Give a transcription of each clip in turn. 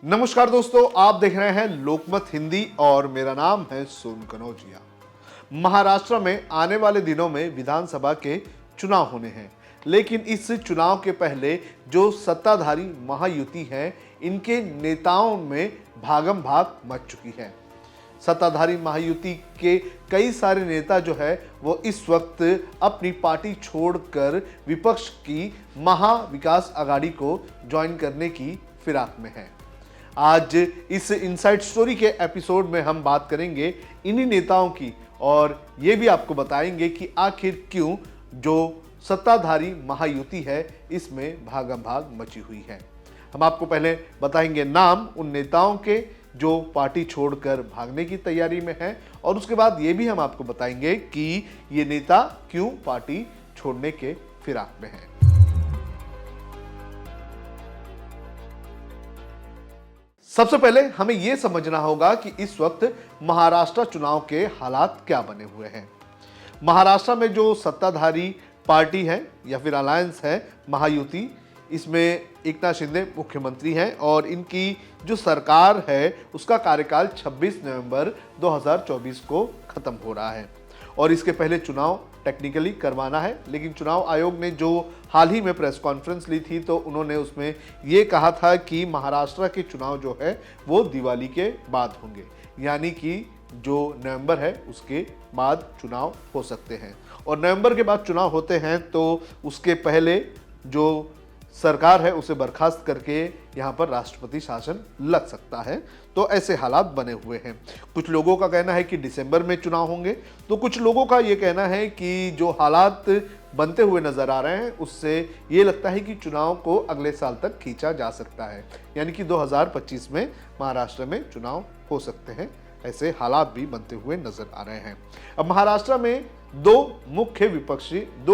नमस्कार दोस्तों, आप देख रहे हैं लोकमत हिंदी और मेरा नाम है सोनू कनौजिया। महाराष्ट्र में आने वाले दिनों में विधानसभा के चुनाव होने हैं, लेकिन इस चुनाव के पहले जो सत्ताधारी महायुति है, इनके नेताओं में भागम भाग मच चुकी है। सत्ताधारी महायुति के कई सारे नेता जो है वो इस वक्त अपनी पार्टी छोड़कर विपक्ष की महाविकास आघाड़ी को ज्वाइन करने की फिराक में है। आज इस इनसाइड स्टोरी के एपिसोड में हम बात करेंगे इन्हीं नेताओं की और ये भी आपको बताएंगे कि आखिर क्यों जो सत्ताधारी महायुति है इसमें भागम भाग मची हुई है। हम आपको पहले बताएंगे नाम उन नेताओं के जो पार्टी छोड़कर भागने की तैयारी में हैं और उसके बाद ये भी हम आपको बताएंगे कि ये नेता क्यों पार्टी छोड़ने के फिराक में हैं। सबसे पहले हमें यह समझना होगा कि इस वक्त महाराष्ट्र चुनाव के हालात क्या बने हुए हैं। महाराष्ट्र में जो सत्ताधारी पार्टी है या फिर अलायंस है महायुति, इसमें एकनाथ शिंदे मुख्यमंत्री हैं और इनकी जो सरकार है उसका कार्यकाल 26 नवंबर 2024 को खत्म हो रहा है और इसके पहले चुनाव टेक्निकली करवाना है। लेकिन चुनाव आयोग ने जो हाल ही में प्रेस कॉन्फ्रेंस ली थी तो उन्होंने उसमें ये कहा था कि महाराष्ट्र के चुनाव जो है वो दिवाली के बाद होंगे, यानी कि जो नवंबर है उसके बाद चुनाव हो सकते हैं और नवंबर के बाद चुनाव होते हैं तो उसके पहले जो सरकार है उसे बर्खास्त करके यहाँ पर राष्ट्रपति शासन लग सकता है। तो ऐसे हालात बने हुए हैं। कुछ लोगों का कहना है कि दिसंबर में चुनाव होंगे, तो कुछ लोगों का ये कहना है कि जो हालात बनते हुए नजर आ रहे हैं उससे ये लगता है कि चुनाव को अगले साल तक खींचा जा सकता है, यानी कि 2025 में महाराष्ट्र में चुनाव हो सकते हैं। ऐसे हालात भी बनते हुए नजर आ रहे हैं। अब महाराष्ट्र में दो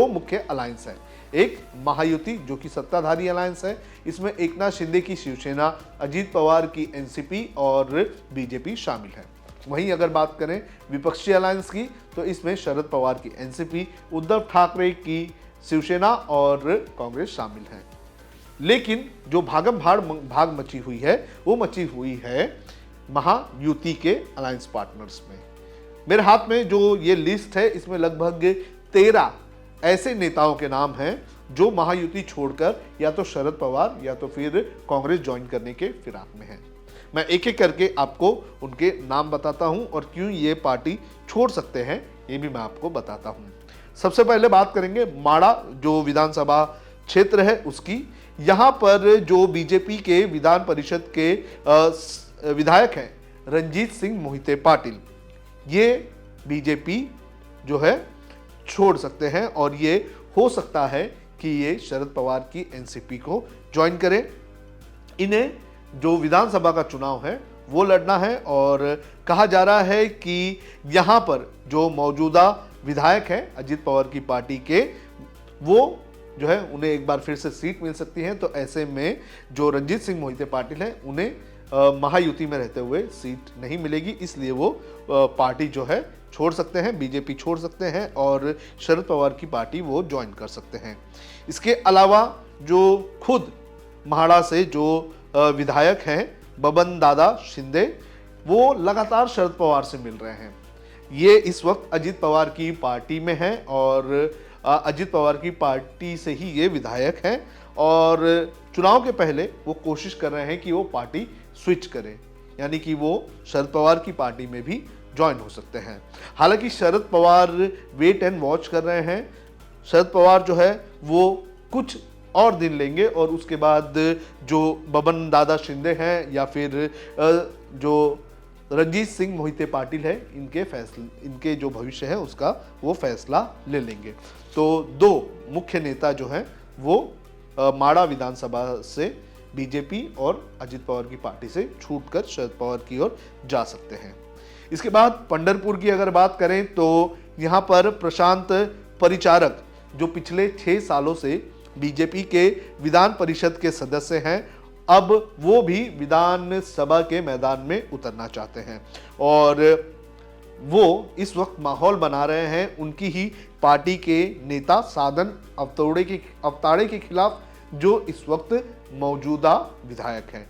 मुख्य अलायंस है। एक महायुति जो कि सत्ताधारी अलायंस है, इसमें एकनाथ शिंदे की शिवसेना, अजीत पवार की एनसीपी और बीजेपी शामिल है। वहीं अगर बात करें विपक्षी अलायंस की तो इसमें शरद पवार की एनसीपी, उद्धव ठाकरे की शिवसेना और कांग्रेस शामिल है। लेकिन जो भाग मची हुई है वो मची हुई है महायुति के अलायंस पार्टनर्स में। मेरे हाथ में जो ये लिस्ट है इसमें लगभग 13 ऐसे नेताओं के नाम हैं जो महायुति छोड़कर या तो शरद पवार या तो फिर कांग्रेस ज्वाइन करने के फिराक में हैं। मैं एक एक करके आपको उनके नाम बताता हूं और क्यों ये पार्टी छोड़ सकते हैं ये भी मैं आपको बताता हूं। सबसे पहले बात करेंगे माड़ा जो विधानसभा क्षेत्र है उसकी। यहां पर जो बीजेपी के विधान परिषद के विधायक हैं रंजीत सिंह मोहिते पाटिल, ये बीजेपी जो है छोड़ सकते हैं और ये हो सकता है कि ये शरद पवार की एनसीपी को ज्वाइन करें। इन्हें जो विधानसभा का चुनाव है वो लड़ना है और कहा जा रहा है कि यहाँ पर जो मौजूदा विधायक हैं अजीत पवार की पार्टी के, वो जो है उन्हें एक बार फिर से सीट मिल सकती है। तो ऐसे में जो रंजीत सिंह मोहिते पाटिल हैं उन्हें महायुति में रहते हुए सीट नहीं मिलेगी, इसलिए वो पार्टी जो है छोड़ सकते हैं, बीजेपी छोड़ सकते हैं और शरद पवार की पार्टी वो ज्वाइन कर सकते हैं। इसके अलावा जो खुद म्हाडा से जो विधायक हैं बबन दादा शिंदे, वो लगातार शरद पवार से मिल रहे हैं। ये इस वक्त अजीत पवार की पार्टी में हैं और अजीत पवार की पार्टी से ही ये विधायक हैं और चुनाव के पहले वो कोशिश कर रहे हैं कि वो पार्टी स्विच करें, यानी कि वो शरद पवार की पार्टी में भी ज्वाइन हो सकते हैं। हालांकि Sharad Pawar wait and watch कर रहे हैं। शरद पवार जो है वो कुछ और दिन लेंगे और उसके बाद जो बबन दादा शिंदे हैं या फिर जो रंजीत सिंह मोहिते पाटिल है इनके जो भविष्य है उसका वो फैसला ले लेंगे। तो दो मुख्य नेता जो हैं वो माड़ा विधानसभा से बीजेपी और अजीत पवार की पार्टी से छूटकर शरद पवार की ओर जा सकते हैं। इसके बाद पंढरपुर की अगर बात करें तो यहाँ पर प्रशांत परिचारक जो पिछले 6 सालों से बीजेपी के विधान परिषद के सदस्य हैं, अब वो भी विधानसभा के मैदान में उतरना चाहते हैं और वो इस वक्त माहौल बना रहे हैं उनकी ही पार्टी के नेता साधन अवताड़े के खिलाफ जो इस वक्त मौजूदा विधायक हैं।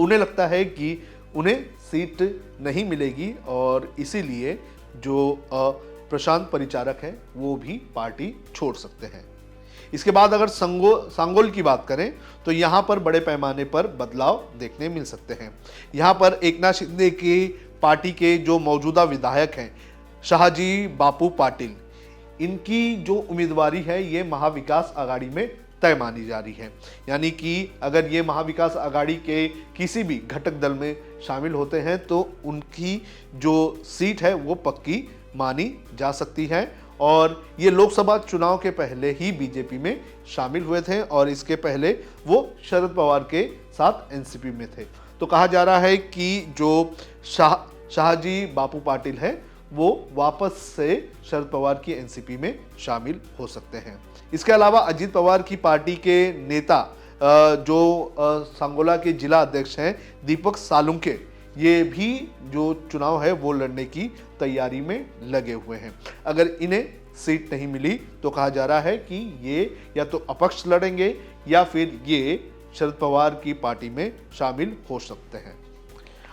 उन्हें लगता है कि उन्हें सीट नहीं मिलेगी और इसीलिए जो प्रशांत परिचारक हैं वो भी पार्टी छोड़ सकते हैं। इसके बाद अगर सांगोल की बात करें तो यहाँ पर बड़े पैमाने पर बदलाव देखने मिल सकते हैं। यहाँ पर एकनाथ शिंदे की पार्टी के जो मौजूदा विधायक हैं शाहजी बापू पाटिल, इनकी जो उम्मीदवारी है ये महाविकास आघाड़ी में तय मानी जा रही है। यानी कि अगर ये महाविकास आघाड़ी के किसी भी घटक दल में शामिल होते हैं तो उनकी जो सीट है वो पक्की मानी जा सकती है। और ये लोकसभा चुनाव के पहले ही बीजेपी में शामिल हुए थे और इसके पहले वो शरद पवार के साथ एनसीपी में थे। तो कहा जा रहा है कि जो शाहजी बापू पाटिल है वो वापस से शरद पवार की एनसीपी में शामिल हो सकते हैं। इसके अलावा अजीत पवार की पार्टी के नेता जो सांगोला के जिला अध्यक्ष हैं दीपक सालुंके, ये भी जो चुनाव है वो लड़ने की तैयारी में लगे हुए हैं। अगर इन्हें सीट नहीं मिली तो कहा जा रहा है कि ये या तो अपक्ष लड़ेंगे या फिर ये शरद पवार की पार्टी में शामिल हो सकते हैं।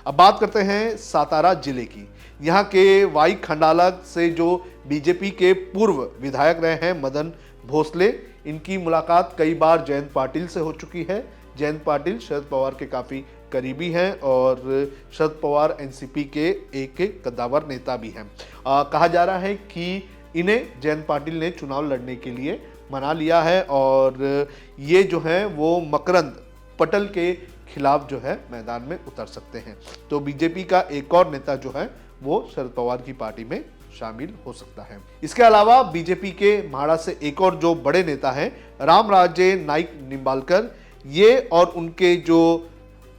अब बात करते हैं सातारा जिले की। यहाँ के वाई खंडाला से जो बीजेपी के पूर्व विधायक रहे हैं मदन भोसले, इनकी मुलाकात कई बार जयंत पाटिल से हो चुकी है। जयंत पाटिल शरद पवार के काफ़ी करीबी हैं और शरद पवार एनसीपी के एक कद्दावर नेता भी हैं। कहा जा रहा है कि इन्हें जयंत पाटिल ने चुनाव लड़ने के लिए मना लिया है और ये जो है वो मकरंद पटल के खिलाफ जो है मैदान में उतर सकते हैं। तो बीजेपी का एक और नेता जो है वो शरद पवार की पार्टी में शामिल हो सकता है। इसके अलावा बीजेपी के म्हाड़ा से एक और जो बड़े नेता हैं रामराजे नाईक निंबालकर, ये और उनके जो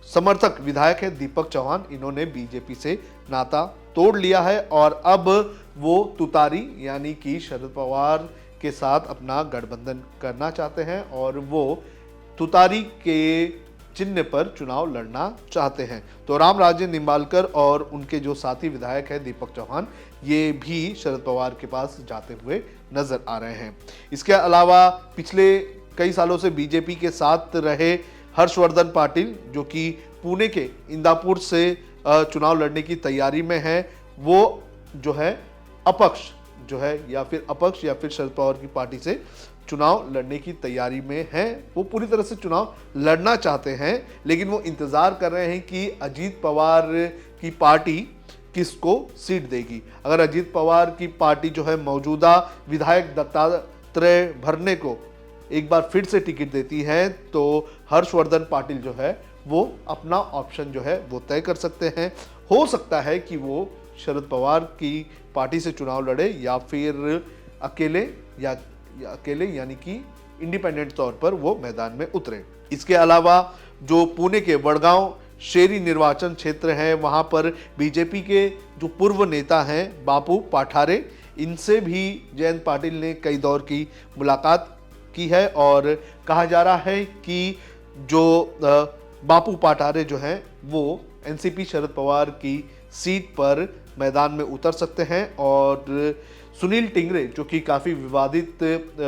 समर्थक विधायक है दीपक चौहान, इन्होंने बीजेपी से नाता तोड़ लिया है और अब वो तुतारी यानी कि शरद पवार के साथ अपना गठबंधन करना चाहते हैं और वो तुतारी के चिन्ह पर चुनाव लड़ना चाहते हैं। तो रामराजे निंबालकर और उनके जो साथी विधायक है दीपक चौहान, ये भी शरद पवार के पास जाते हुए नजर आ रहे हैं। इसके अलावा पिछले कई सालों से बीजेपी के साथ रहे हर्षवर्धन पाटिल, जो कि पुणे के इंदापुर से चुनाव लड़ने की तैयारी में है, वो जो है अपक्ष जो है या फिर शरद पवार की पार्टी से चुनाव लड़ने की तैयारी में हैं। वो पूरी तरह से चुनाव लड़ना चाहते हैं लेकिन वो इंतजार कर रहे हैं कि अजीत पवार की पार्टी किसको सीट देगी। अगर अजीत पवार की पार्टी जो है मौजूदा विधायक दत्तात्रेय भरने को एक बार फिर से टिकट देती है तो हर्षवर्धन पाटिल जो है वो अपना ऑप्शन जो है वो तय कर सकते हैं। हो सकता है कि वो शरद पवार की पार्टी से चुनाव लड़े या फिर अकेले यानी कि इंडिपेंडेंट तौर पर वो मैदान में उतरे। इसके अलावा जो पुणे के वडगांव शेरी निर्वाचन क्षेत्र है वहां पर बीजेपी के जो पूर्व नेता हैं बापू पाठारे, इनसे भी जयंत पाटिल ने कई दौर की मुलाकात की है और कहा जा रहा है कि जो बापू पाठारे जो हैं वो एनसीपी शरद पवार की सीट पर मैदान में उतर सकते हैं और सुनील टिंगरे जो कि काफ़ी विवादित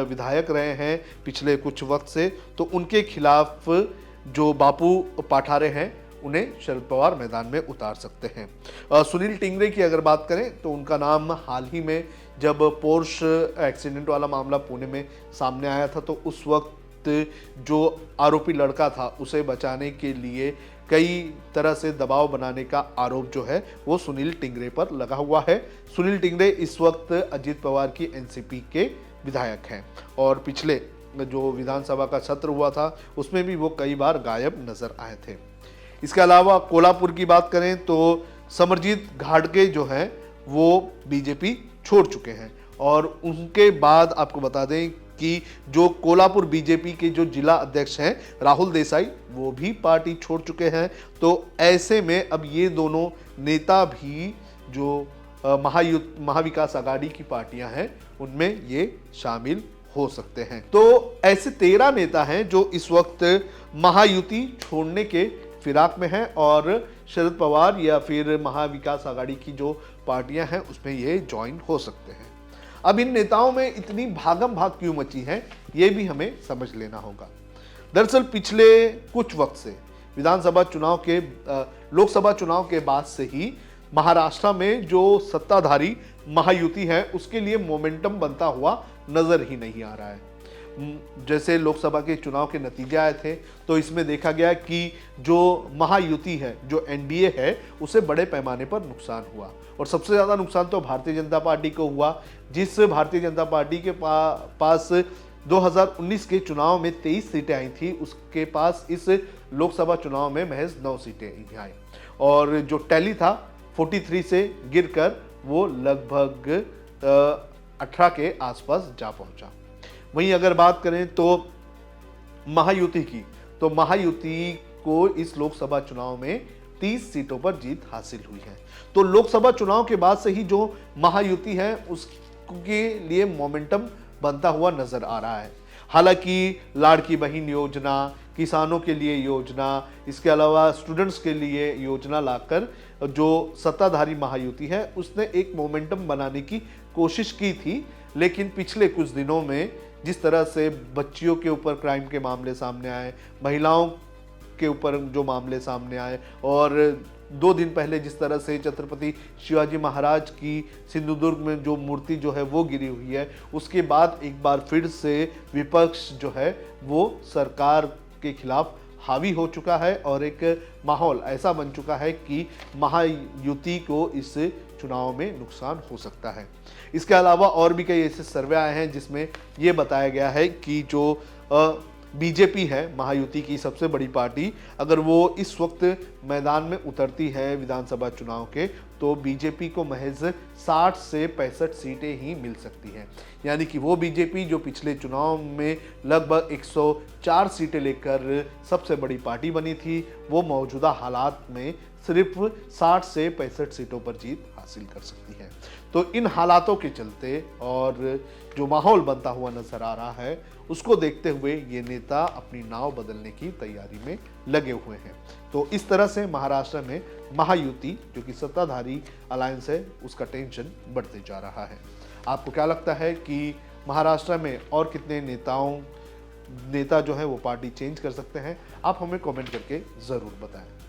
विधायक रहे हैं पिछले कुछ वक्त से, तो उनके खिलाफ जो बापू पाठारे हैं उन्हें शरद पवार मैदान में उतार सकते हैं। सुनील टिंगरे की अगर बात करें तो उनका नाम हाल ही में जब पोर्श एक्सीडेंट वाला मामला पुणे में सामने आया था तो उस वक्त जो आरोपी लड़का था उसे बचाने के लिए कई तरह से दबाव बनाने का आरोप जो है वो सुनील टिंगरे पर लगा हुआ है। सुनील टिंगरे इस वक्त अजीत पवार की एनसीपी के विधायक हैं और पिछले जो विधानसभा का सत्र हुआ था उसमें भी वो कई बार गायब नजर आए थे। इसके अलावा कोल्हापुर की बात करें तो समरजीत घाटगे जो हैं वो बीजेपी छोड़ चुके हैं और उनके बाद आपको बता दें कि जो कोल्हापुर बीजेपी के जो जिला अध्यक्ष हैं राहुल देसाई, वो भी पार्टी छोड़ चुके हैं। तो ऐसे में अब ये दोनों नेता भी जो महाविकास आघाड़ी की पार्टियां हैं उनमें ये शामिल हो सकते हैं। तो ऐसे 13 नेता हैं जो इस वक्त महायुति छोड़ने के फिराक में हैं और शरद पवार या फिर महाविकास आघाड़ी की जो पार्टियां हैं उसमें ये ज्वाइन हो सकते हैं। अब इन नेताओं में इतनी भागम भाग क्यों मची है ये भी हमें समझ लेना होगा। दरअसल पिछले कुछ वक्त से विधानसभा चुनाव के लोकसभा चुनाव के बाद से ही महाराष्ट्र में जो सत्ताधारी महायुति है उसके लिए मोमेंटम बनता हुआ नजर ही नहीं आ रहा है। जैसे लोकसभा के चुनाव के नतीजे आए थे तो इसमें देखा गया कि जो महायुति है, जो एनडीए है, उसे बड़े पैमाने पर नुकसान हुआ और सबसे ज्यादा नुकसान तो भारतीय जनता पार्टी को हुआ। जिस भारतीय जनता पार्टी के पास 2019 के चुनाव में 23 सीटें आई थी, उसके पास इस लोकसभा चुनाव में महज 9 सीटें आई और जो टैली था 43 से गिरकर वो लगभग 18 के आसपास जा पहुंचा। वहीं अगर बात करें तो महायुति की, तो महायुति को इस लोकसभा चुनाव में 30 सीटों पर जीत हासिल हुई है। तो लोकसभा चुनाव के बाद से ही जो महायुति है उसके लिए मोमेंटम बनता हुआ नजर आ रहा है। हालांकि लाड़की बहन योजना, किसानों के लिए योजना, इसके अलावा स्टूडेंट्स के लिए योजना लाकर जो सत्ताधारी महायुति है उसने एक मोमेंटम बनाने की कोशिश की थी, लेकिन पिछले कुछ दिनों में जिस तरह से बच्चियों के ऊपर क्राइम के मामले सामने आए, महिलाओं के ऊपर जो मामले सामने आए और 2 दिन पहले जिस तरह से छत्रपति शिवाजी महाराज की सिंधुदुर्ग में जो मूर्ति जो है वो गिरी हुई है, उसके बाद एक बार फिर से विपक्ष जो है वो सरकार के खिलाफ हावी हो चुका है और एक माहौल ऐसा बन चुका है कि महायुति को इस चुनाव में नुकसान हो सकता है। इसके अलावा और भी कई ऐसे सर्वे आए हैं जिसमें ये बताया गया है कि जो बीजेपी है, महायुति की सबसे बड़ी पार्टी, अगर वो इस वक्त मैदान में उतरती है विधानसभा चुनाव के, तो बीजेपी को महज 60 से 65 सीटें ही मिल सकती हैं। यानी कि वो बीजेपी जो पिछले चुनाव में लगभग 104 सीटें लेकर सबसे बड़ी पार्टी बनी थी, वो मौजूदा हालात में सिर्फ 60 से 65 सीटों पर जीत हासिल कर सकती है। तो इन हालातों के चलते और जो माहौल बनता हुआ नजर आ रहा है उसको देखते हुए ये नेता अपनी नाव बदलने की तैयारी में लगे हुए हैं। तो इस तरह से महाराष्ट्र में महायुति जो कि सत्ताधारी अलायंस है उसका टेंशन बढ़ते जा रहा है। आपको क्या लगता है कि महाराष्ट्र में और कितने नेता जो है वो पार्टी चेंज कर सकते हैं? आप हमें कमेंट करके ज़रूर बताएं।